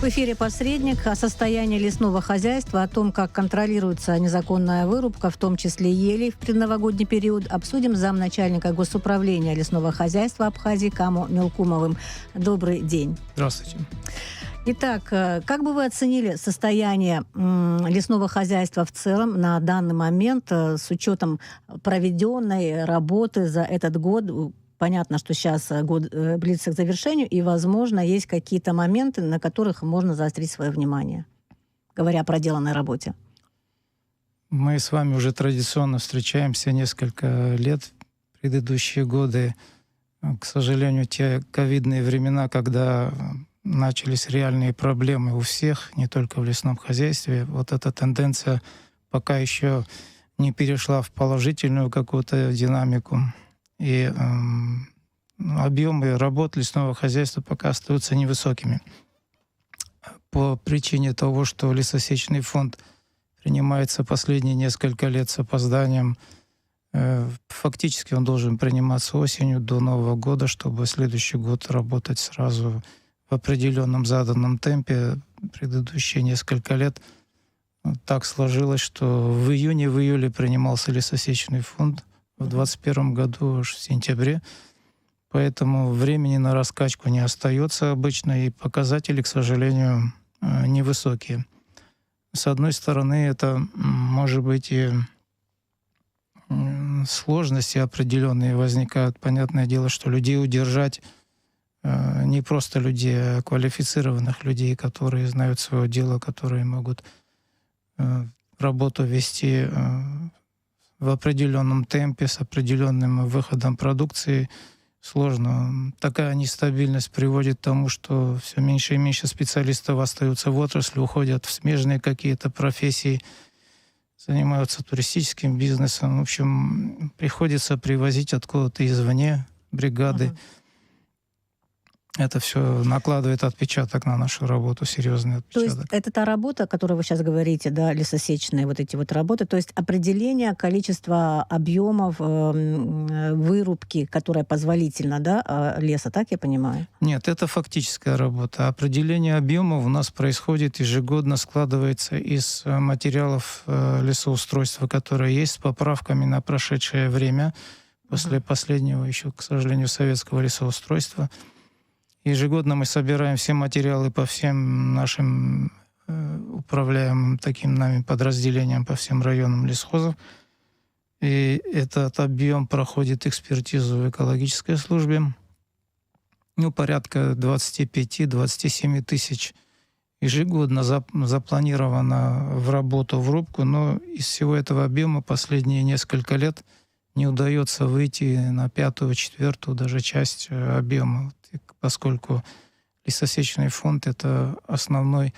В эфире «Посредник» о состоянии лесного хозяйства, о том, как контролируется незаконная вырубка, в том числе елей в предновогодний период, обсудим с замначальника госуправления лесного хозяйства Абхазии Камо Мелкумовым. Добрый день. Здравствуйте. Итак, как бы вы оценили состояние лесного хозяйства в целом на данный момент с учетом проведенной работы за этот год? Понятно, что сейчас год близится к завершению, и, возможно, есть какие-то моменты, на которых можно заострить свое внимание, говоря о проделанной работе. Мы с вами уже традиционно встречаемся несколько лет. Предыдущие годы, к сожалению, те ковидные времена, когда начались реальные проблемы у всех, не только в лесном хозяйстве, вот эта тенденция пока еще не перешла в положительную какую-то динамику. И объемы работ лесного хозяйства пока остаются невысокими. По причине того, что лесосечный фонд принимается последние несколько лет с опозданием, фактически он должен приниматься осенью до Нового года, чтобы следующий год работать сразу в определенном заданном темпе. Предыдущие несколько лет так сложилось, что в июне-июле принимался лесосечный фонд, в 2021 году, уж в сентябре. Поэтому времени на раскачку не остается обычно, и показатели, к сожалению, невысокие. С одной стороны, это, может быть, и сложности определенные возникают. Понятное дело, что людей удержать, не просто людей, а квалифицированных людей, которые знают свое дело, которые могут работу вести в определенном темпе, с определенным выходом продукции, сложно. Такая нестабильность приводит к тому, что все меньше и меньше специалистов остаются в отрасли, уходят в смежные какие-то профессии, занимаются туристическим бизнесом. В общем, приходится привозить откуда-то извне бригады. Это все накладывает отпечаток на нашу работу, серьезный отпечаток. То есть это та работа, о которой вы сейчас говорите, да, лесосечные вот эти вот работы, то есть определение количества объемов вырубки, которая позволительна, да, леса, так я понимаю? Нет, это фактическая работа. Определение объемов у нас происходит ежегодно, складывается из материалов лесоустройства, которые есть, с поправками на прошедшее время, после последнего еще, к сожалению, советского лесоустройства. Ежегодно мы собираем все материалы по всем нашим управляемым таким нами подразделениям, по всем районам лесхозов. И этот объем проходит экспертизу в экологической службе. Порядка 25-27 тысяч ежегодно запланировано в работу, в рубку, но из всего этого объема последние несколько лет не удается выйти на 5-4, даже часть объема, поскольку лесосечный фонд — это основной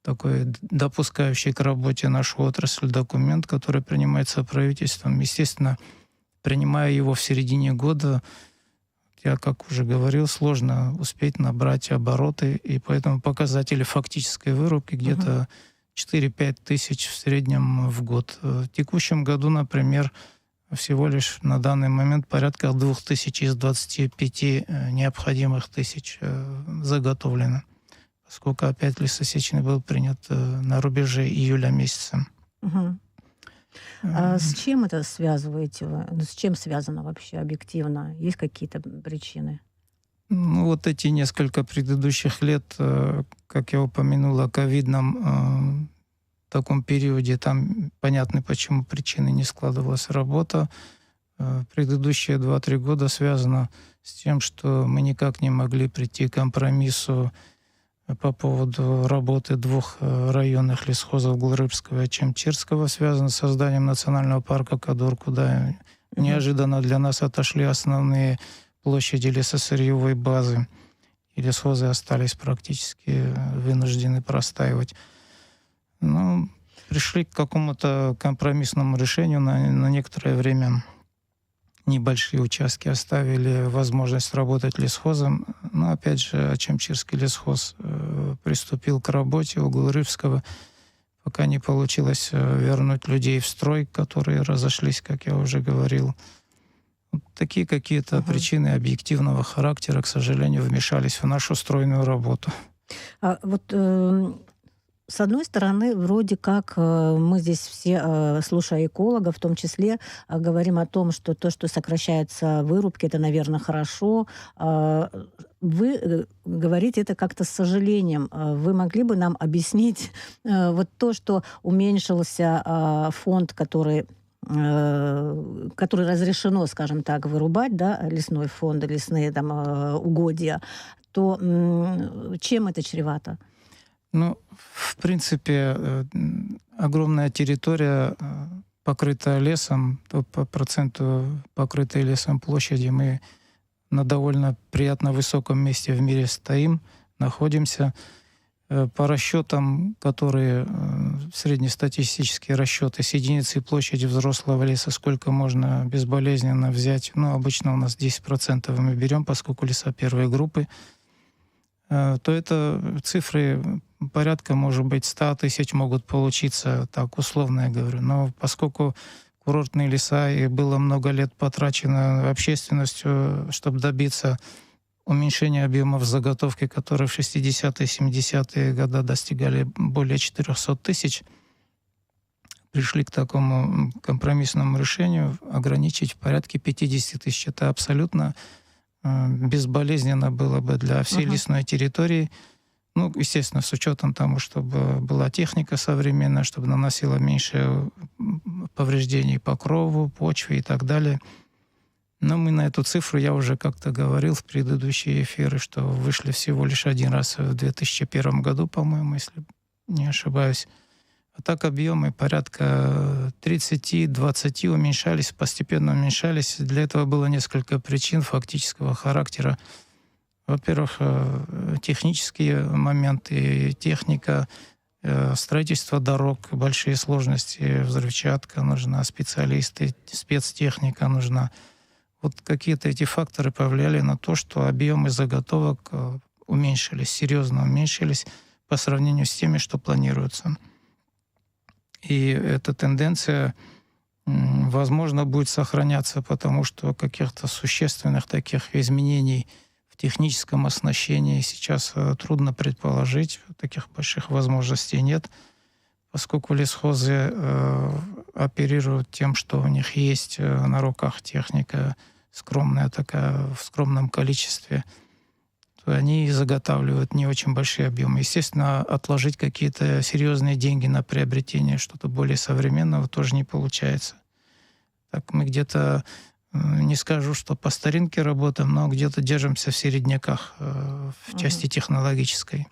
такой допускающий к работе нашу отрасль документ, который принимается правительством. Естественно, принимая его в середине года, я, как уже говорил, сложно успеть набрать обороты, и поэтому показатели фактической вырубки где-то 4-5 тысяч в среднем в год. В текущем году, например, всего лишь на данный момент порядка 2000 из 25 необходимых тысяч заготовлено, поскольку опять лесосечный был принят на рубеже июля месяца. А с чем это связываете вы? С чем связано вообще объективно? Есть какие-то причины? Вот эти несколько предыдущих лет, как я упомянул о ковидном таком периоде, там понятно, почему причины не складывалась работа. Предыдущие 2-3 года связано с тем, что мы никак не могли прийти к компромиссу по поводу работы двух районных лесхозов Глурыбского и Чемчирского, связано с созданием национального парка Кадур, куда неожиданно для нас отошли основные площади лесосырьевой базы, и лесхозы остались практически вынуждены простаивать. Пришли к какому-то компромиссному решению на некоторое время. Небольшие участки оставили возможность работать лесхозом. Но опять же, Чемчирский лесхоз приступил к работе у Глурыбского, пока не получилось вернуть людей в строй, которые разошлись, как я уже говорил. Вот такие какие-то причины объективного характера, к сожалению, вмешались в нашу стройную работу. Вот с одной стороны, вроде как мы здесь все, слушая экологов, в том числе, говорим о том, что то, что сокращаются вырубки, это, наверное, хорошо. Вы говорите это как-то с сожалением. Вы могли бы нам объяснить вот то, что уменьшился фонд, который разрешено, скажем так, вырубать, да, лесной фонд, лесные там угодья, то чем это чревато? Ну, в принципе, огромная территория покрыта лесом, то по проценту покрытой лесом площади мы на довольно приятно высоком месте в мире стоим, находимся. По расчетам, которые среднестатистические расчеты с единицей площади взрослого леса, сколько можно безболезненно взять, ну, обычно у нас 10% мы берем, поскольку леса первой группы, то это цифры порядка, может быть, 100 тысяч могут получиться, так условно я говорю. Но поскольку курортные леса, и было много лет потрачено общественностью, чтобы добиться уменьшения объемов заготовки, которые в 60-е, 70-е годы достигали более 400 тысяч, пришли к такому компромиссному решению ограничить в порядке 50 тысяч. Это абсолютно безболезненно было бы для всей лесной территории. Ну, естественно, с учетом того, чтобы была техника современная, чтобы наносила меньше повреждений покрову, почве и так далее. Но мы на эту цифру, я уже как-то говорил в предыдущие эфиры, что вышли всего лишь один раз в 2001 году, по-моему, если не ошибаюсь. А так объемы порядка 30-20 уменьшались, постепенно уменьшались. Для этого было несколько причин фактического характера. Во-первых, технические моменты, техника, строительство дорог, большие сложности, взрывчатка нужна, специалисты, спецтехника нужна. Вот какие-то эти факторы повлияли на то, что объемы заготовок уменьшились, серьезно уменьшились по сравнению с теми, что планируется. И эта тенденция, возможно, будет сохраняться, потому что каких-то существенных таких изменений в техническом оснащении сейчас трудно предположить. Таких больших возможностей нет, поскольку лесхозы оперируют тем, что у них есть на руках техника скромная такая, в скромном количестве, то они заготавливают не очень большие объемы. Естественно, отложить какие-то серьезные деньги на приобретение что-то более современного тоже не получается. Так мы где-то, не скажу, что по старинке работаем, но где-то держимся в середняках в части технологической.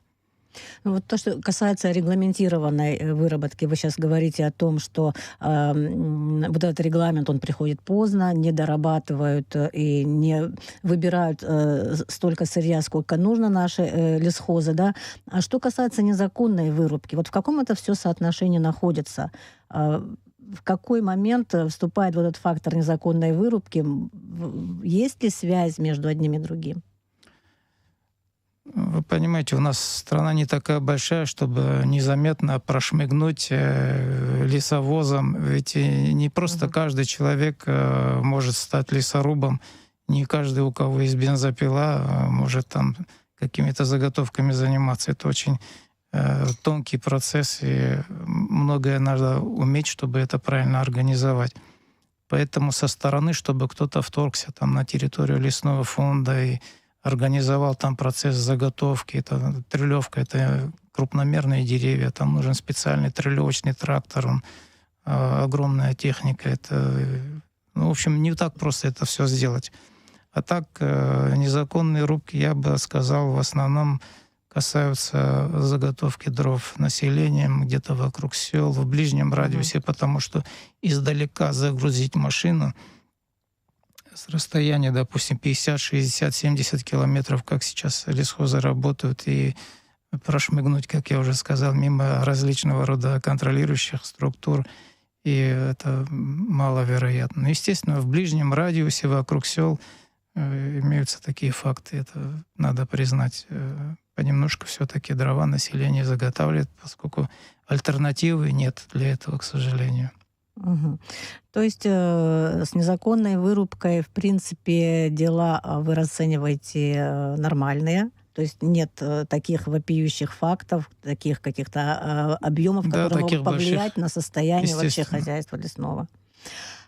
Ну, вот то, что касается регламентированной выработки, вы сейчас говорите о том, что вот этот регламент, он приходит поздно, не дорабатывают и не выбирают столько сырья, сколько нужно наши лесхозы, да. А что касается незаконной вырубки, вот в каком это все соотношении находится? В какой момент вступает вот этот фактор незаконной вырубки? Есть ли связь между одним и другим? Вы понимаете, у нас страна не такая большая, чтобы незаметно прошмыгнуть лесовозом. Ведь не просто каждый человек может стать лесорубом, не каждый, у кого есть бензопила, может там какими-то заготовками заниматься. Это очень тонкий процесс, и многое надо уметь, чтобы это правильно организовать. Поэтому со стороны, чтобы кто-то вторгся там на территорию лесного фонда и организовал там процесс заготовки, это трелевка, это крупномерные деревья, там нужен специальный трелевочный трактор, огромная техника, это, ну, в общем, не так просто это все сделать. А так незаконные рубки, я бы сказал, в основном касаются заготовки дров населением где-то вокруг сел, в ближнем радиусе, потому что издалека загрузить машину с расстояния, допустим, 50, 60, 70 километров, как сейчас лесхозы работают, и прошмыгнуть, как я уже сказал, мимо различного рода контролирующих структур, и это маловероятно. Но, естественно, в ближнем радиусе вокруг сел имеются такие факты, это надо признать. Понемножку все-таки дрова население заготавливает, поскольку альтернативы нет для этого, к сожалению. Мгм. То есть с незаконной вырубкой, в принципе, дела вы расцениваете нормальные, То есть нет таких вопиющих фактов, таких каких-то объемов, Да, которые таких могут повлиять больших, на состояние вообще естественно. хозяйства лесного.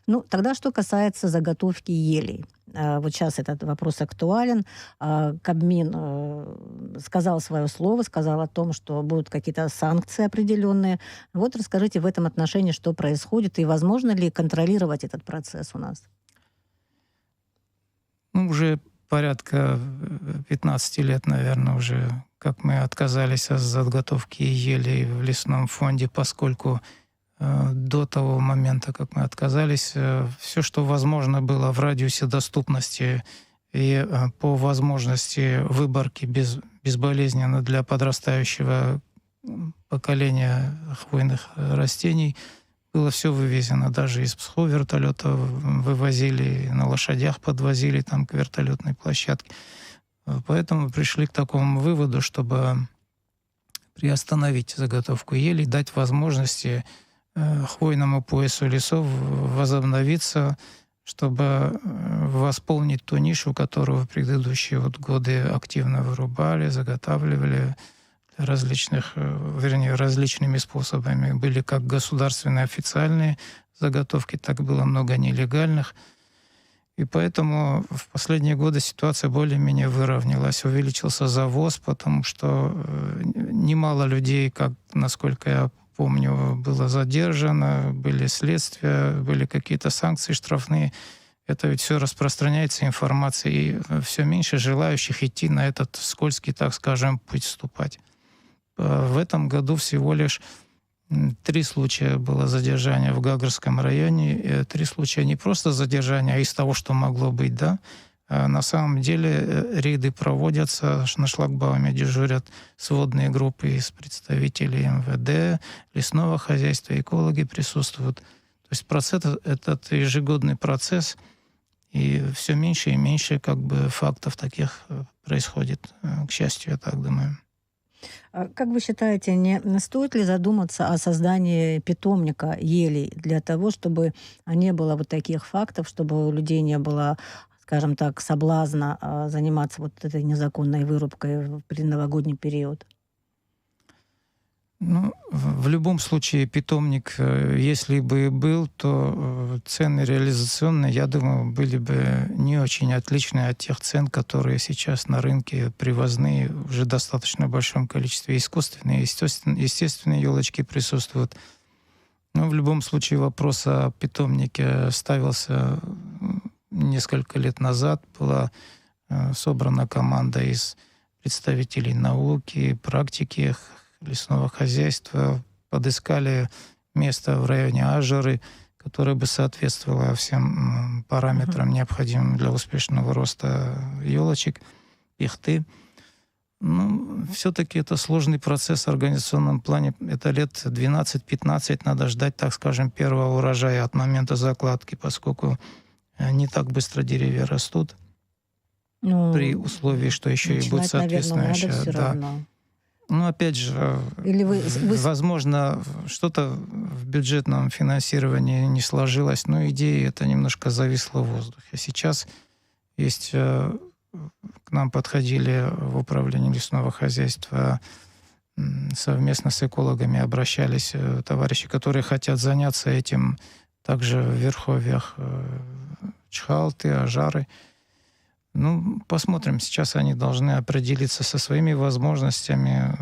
Ну, тогда что касается заготовки елей. Вот сейчас этот вопрос актуален. Кабмин сказал свое слово, сказал о том, что будут какие-то санкции определенные. Вот расскажите в этом отношении, что происходит, и возможно ли контролировать этот процесс у нас? Ну, уже порядка 15 лет, наверное, уже, как мы отказались от заготовки елей в лесном фонде, поскольку до того момента, как мы отказались, все, что возможно было в радиусе доступности и по возможности выборки безболезненно для подрастающего поколения хвойных растений, было все вывезено. Даже из Псхо вертолета вывозили, на лошадях подвозили там к вертолетной площадке. Поэтому пришли к такому выводу, чтобы приостановить заготовку елей, дать возможности хвойному поясу лесов возобновиться, чтобы восполнить ту нишу, которую в предыдущие годы активно вырубали, заготавливали различных, вернее, различными способами. Были как государственные официальные заготовки, так было много нелегальных. И поэтому в последние годы ситуация более-менее выровнялась. Увеличился завоз, потому что немало людей, как, насколько я помню, было задержано, были следствия, были какие-то санкции штрафные. Это ведь все распространяется, информация, и все меньше желающих идти на этот скользкий, так скажем, путь вступать. В этом году всего лишь 3 случая было задержания в Гагарском районе. 3 случая не просто задержания, а из того, что могло быть, да. На самом деле рейды проводятся, на шлагбауме дежурят сводные группы из представителей МВД, лесного хозяйства, экологи присутствуют. То есть процесс, этот ежегодный процесс, и все меньше и меньше как бы фактов таких происходит, к счастью, я так думаю. Как вы считаете, не стоит ли задуматься о создании питомника елей для того, чтобы не было вот таких фактов, чтобы у людей не было, скажем так, соблазна заниматься вот этой незаконной вырубкой в предновогодний период? Ну, в любом случае, питомник, если бы и был, то цены реализационные, я думаю, были бы не очень отличные от тех цен, которые сейчас на рынке привозные уже в достаточно большом количестве. Искусственные, естественные елочки присутствуют. Но в любом случае вопрос о питомнике ставился несколько лет назад. Была собрана команда из представителей науки, практики, лесного хозяйства, подыскали место в районе Ажары, которое бы соответствовало всем параметрам, необходимым для успешного роста елочек, пихты. Ну, все-таки это сложный процесс в организационном плане. Это лет 12-15 надо ждать, так скажем, первого урожая от момента закладки, поскольку не так быстро деревья растут, при Ну, условии, что еще и будет начинать, наверное, надо соответствующая, все да. равно. Ну, опять же, Или вы возможно, что-то в бюджетном финансировании не сложилось, но идея это немножко зависла в воздухе. Сейчас есть, к нам подходили в управление лесного хозяйства, совместно с экологами обращались товарищи, которые хотят заняться этим также в верховьях Чхалты, Ажары. Ну, посмотрим. Сейчас они должны определиться со своими возможностями.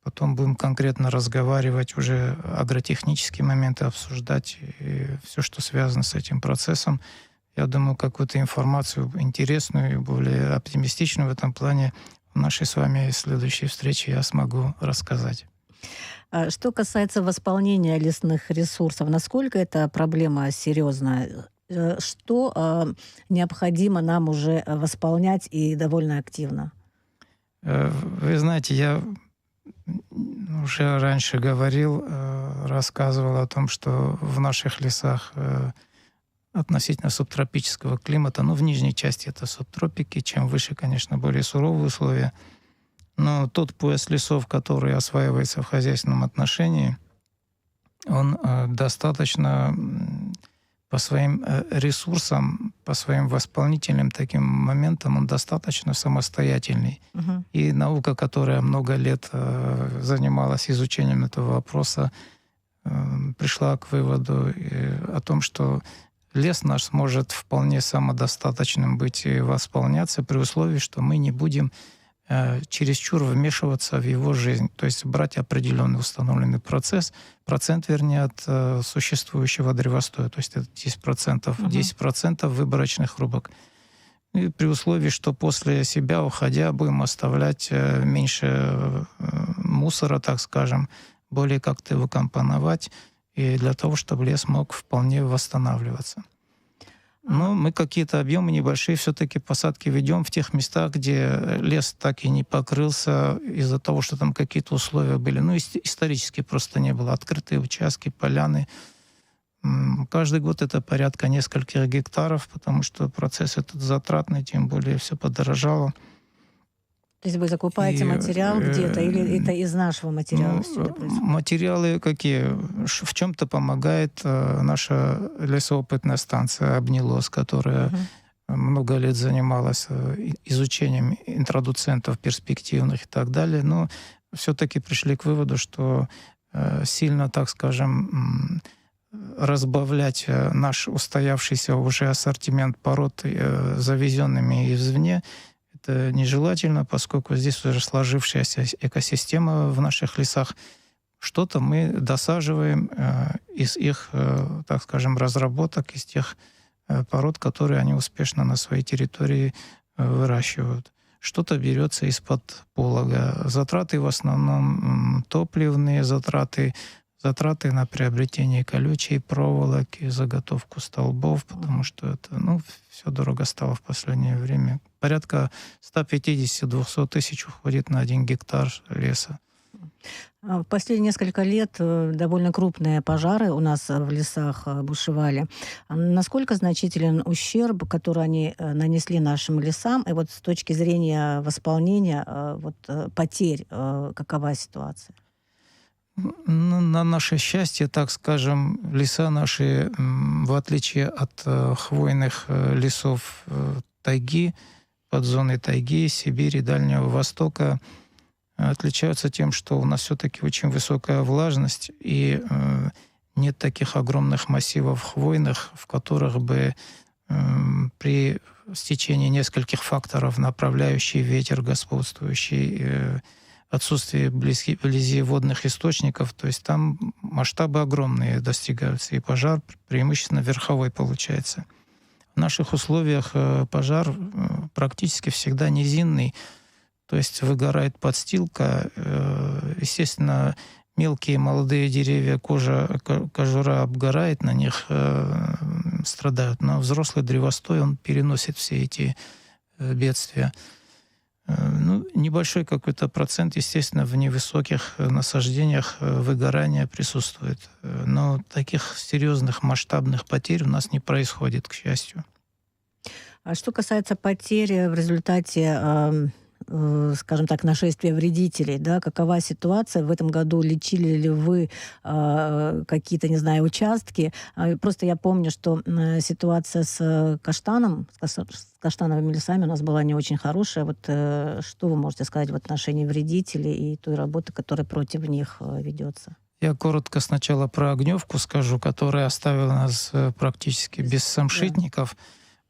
Потом будем конкретно разговаривать, уже агротехнические моменты обсуждать и все, что связано с этим процессом. Я думаю, какую-то информацию интересную и более оптимистичную в этом плане в нашей с вами следующей встрече я смогу рассказать. Что касается восполнения лесных ресурсов, насколько эта проблема серьезная? Что необходимо нам уже восполнять и довольно активно? Вы знаете, я уже раньше говорил, рассказывал о том, что в наших лесах относительно субтропического климата, ну, в нижней части это субтропики, чем выше, конечно, более суровые условия. Но тот пояс лесов, который осваивается в хозяйственном отношении, он достаточно по своим ресурсам, по своим восполнительным таким моментам он достаточно самостоятельный. Мгм. И наука, которая много лет занималась изучением этого вопроса, пришла к выводу о том, что лес наш может вполне самодостаточным быть и восполняться при условии, что мы не будем чересчур вмешиваться в его жизнь, то есть брать определенный установленный процент, вернее, от существующего древостоя, то есть это 10%, 10% выборочных рубок. И при условии, что после себя, уходя, будем оставлять меньше мусора, так скажем, более как-то его компоновать, и для того, чтобы лес мог вполне восстанавливаться. Но мы какие-то объемы небольшие все-таки посадки ведем в тех местах, где лес так и не покрылся из-за того, что там какие-то условия были. Ну, исторически просто не было. Открытые участки, поляны. Каждый год это порядка нескольких гектаров, потому что процесс этот затратный, тем более все подорожало. То есть вы закупаете материал где-то, или это из нашего материала все это происходит? Материалы какие? В чем-то помогает наша лесоопытная станция «Обнилос», которая много лет занималась изучением интродуцентов перспективных и так далее. Но все-таки пришли к выводу, что сильно, так скажем, разбавлять наш устоявшийся уже ассортимент пород завезенными извне — это нежелательно, поскольку здесь уже сложившаяся экосистема в наших лесах. Что-то мы досаживаем из их, так скажем, разработок, из тех пород, которые они успешно на своей территории выращивают. Что-то берется из-под полога. Затраты в основном топливные затраты на приобретение колючей проволоки, заготовку столбов, потому что это, все дорого стало в последнее время. Порядка 150-200 тысяч уходит на 1 гектар леса. В последние несколько лет довольно крупные пожары у нас в лесах бушевали. Насколько значителен ущерб, который они нанесли нашим лесам? И вот с точки зрения восполнения потерь, какова ситуация? На наше счастье, так скажем, леса наши, в отличие от хвойных лесов тайги, под зоной тайги, Сибири, Дальнего Востока, отличаются тем, что у нас все-таки очень высокая влажность, и нет таких огромных массивов хвойных, в которых бы при стечении нескольких факторов, направляющий ветер, господствующий, отсутствие вблизи водных источников, то есть там масштабы огромные достигаются, и пожар преимущественно верховой получается. В наших условиях пожар практически всегда низинный, то есть выгорает подстилка, естественно, мелкие молодые деревья, кожура обгорает, на них страдают, но взрослый древостой, он переносит все эти бедствия. Небольшой какой-то процент, естественно, в невысоких насаждениях выгорания присутствует. Но таких серьезных масштабных потерь у нас не происходит, к счастью. А что касается потерь в результате, скажем так, нашествия вредителей, да, какова ситуация? В этом году лечили ли вы какие-то, не знаю, участки? Просто я помню, что ситуация с каштаном, с каштановыми лесами у нас была не очень хорошая. Вот что вы можете сказать в отношении вредителей и той работы, которая против них ведется? Я коротко сначала про огневку скажу, которая оставила нас практически без самшитников.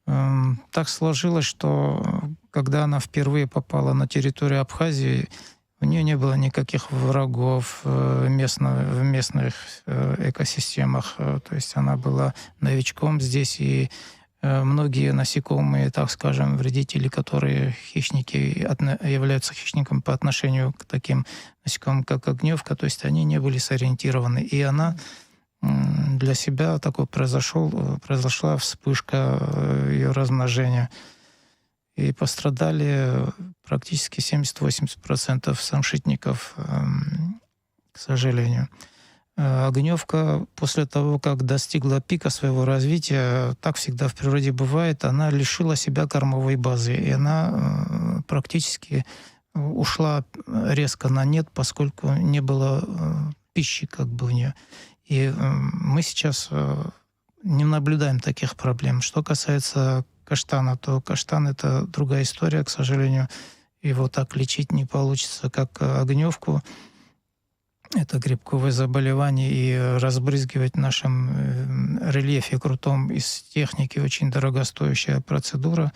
Так сложилось, что когда она впервые попала на территорию Абхазии, у нее не было никаких врагов в местных экосистемах. То есть она была новичком здесь, и многие насекомые, так скажем, вредители, которые хищники, являются хищником по отношению к таким насекомым, как огневка, то есть они не были сориентированы. И она для себя произошла вспышка ее размножения. И пострадали практически 70-80% самшитников, к сожалению. Огневка после того, как достигла пика своего развития, так всегда в природе бывает, она лишила себя кормовой базы, и она практически ушла резко на нет, поскольку не было пищи как бы у нее. И мы сейчас не наблюдаем таких проблем. Что касается каштана, то каштан — это другая история, к сожалению. Его так лечить не получится, как огневку. Это грибковое заболевание, и разбрызгивать в нашем рельефе крутом из техники очень дорогостоящая процедура.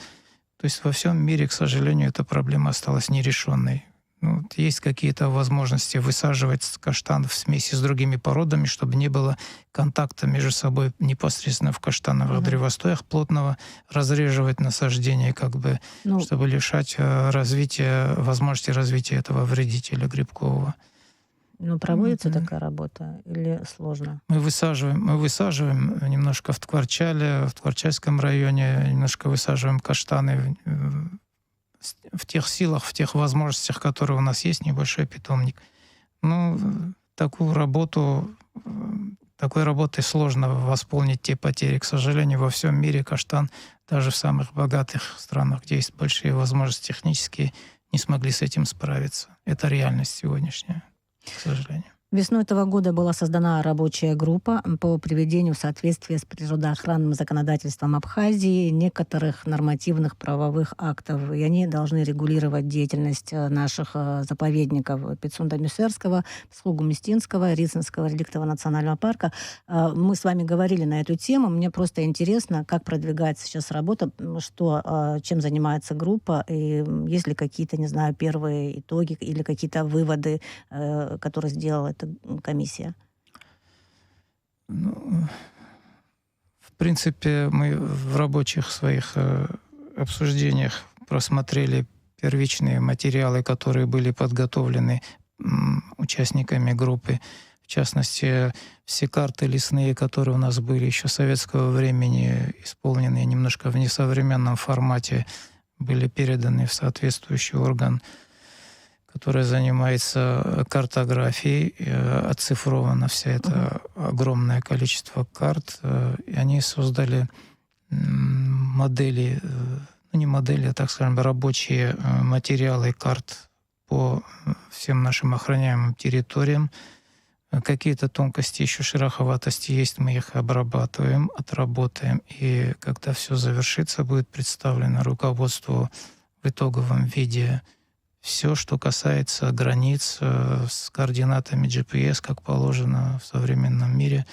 То есть во всем мире, к сожалению, эта проблема осталась нерешенной. Ну, вот есть какие-то возможности высаживать каштан в смеси с другими породами, чтобы не было контакта между собой непосредственно в каштановых древостоях плотного, разреживать насаждение, как бы, Ну, чтобы лишать возможности развития этого вредителя грибкового. проводится Вот. такая работа или сложно? Мы высаживаем немножко в Ткварчальском районе, немножко высаживаем каштаны в тех силах, в тех возможностях, которые у нас есть, небольшой питомник. Ну, такой работой сложно восполнить те потери. К сожалению, во всем мире каштан, даже в самых богатых странах, где есть большие возможности технические, не смогли с этим справиться. Это реальность сегодняшняя, к сожалению. Весной этого года была создана рабочая группа по приведению в соответствие с природоохранным законодательством Абхазии некоторых нормативных правовых актов. И они должны регулировать деятельность наших заповедников Пицунда-Мюсерского, Слугу-Местинского, Рицинского реликтового национального парка. Мы с вами говорили на эту тему. Мне просто интересно, как продвигается сейчас работа, чем занимается группа, и есть ли какие-то, не знаю, первые итоги или какие-то выводы, которые сделала эта комиссия? Ну, в принципе, мы в рабочих своих обсуждениях просмотрели первичные материалы, которые были подготовлены участниками группы. В частности, все карты лесные, которые у нас были еще советского времени, исполненные немножко в несовременном формате, были переданы в соответствующий орган, который занимается картографией. Оцифровано все это огромное количество карт. И они создали модели, не модели, а, так скажем, рабочие материалы карт по всем нашим охраняемым территориям. Какие-то тонкости, еще шероховатости есть, мы их обрабатываем, отработаем. И когда все завершится, будет представлено руководству в итоговом виде все, что касается границ с координатами GPS, как положено в современном мире.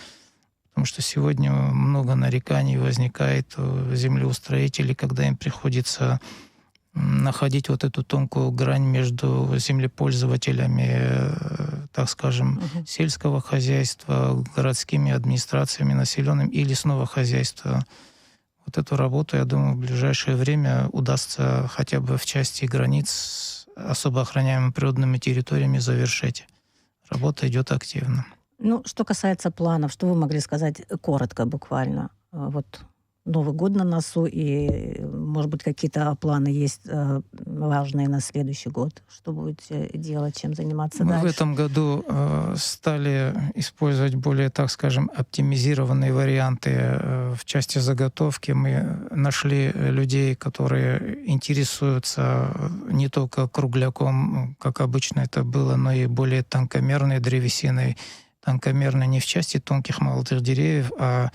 Потому что сегодня много нареканий возникает у землеустроителей, когда им приходится находить вот эту тонкую грань между землепользователями, так скажем, сельского хозяйства, городскими администрациями, населенным и лесного хозяйства. Вот эту работу, я думаю, в ближайшее время удастся хотя бы в части границ особо охраняемыми природными территориями завершить. Работа идет активно. Что касается планов, что вы могли сказать коротко, буквально? Вот Новый год на носу, и, может быть, какие-то планы есть важные на следующий год? Что будете делать, чем заниматься Мы дальше? в этом году стали использовать более, так скажем, оптимизированные варианты в части заготовки. Мы нашли людей, которые интересуются не только кругляком, как обычно это было, но и более тонкомерной древесиной. Тонкомерной не в части тонких молодых деревьев, а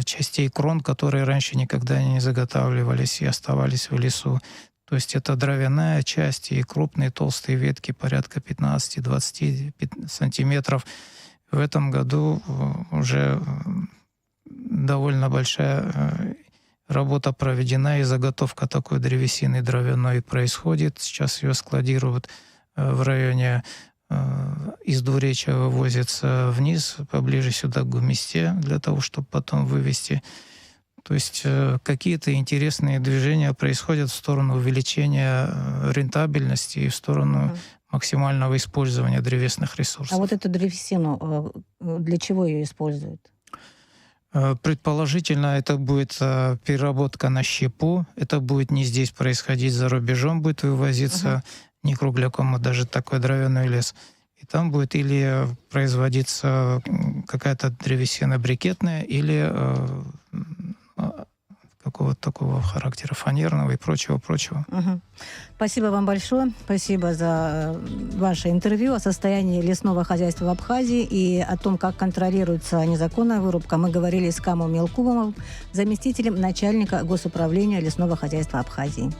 частей крон, которые раньше никогда не заготавливались и оставались в лесу. То есть это дровяная часть и крупные толстые ветки порядка 15-20 сантиметров. В этом году уже довольно большая работа проведена, и заготовка такой древесины дровяной происходит. Сейчас ее складируют в районе из Двуречья, вывозится вниз, поближе сюда к Гумисте, для того, чтобы потом вывести. То есть какие-то интересные движения происходят в сторону увеличения рентабельности и в сторону максимального использования древесных ресурсов. А вот эту древесину, для чего ее используют? Предположительно, это будет переработка на щепу. Это будет не здесь происходить, за рубежом будет вывозиться не кругляком, а даже такой дровяной лес. И там будет или производиться какая-то древесина брикетная, или в такого характера, фанерного и прочего. Мгм. Спасибо вам большое. Спасибо за ваше интервью о состоянии лесного хозяйства в Абхазии и о том, как контролируется незаконная вырубка. Мы говорили с Камом Мелкумовым, заместителем начальника Госуправления лесного хозяйства Абхазии.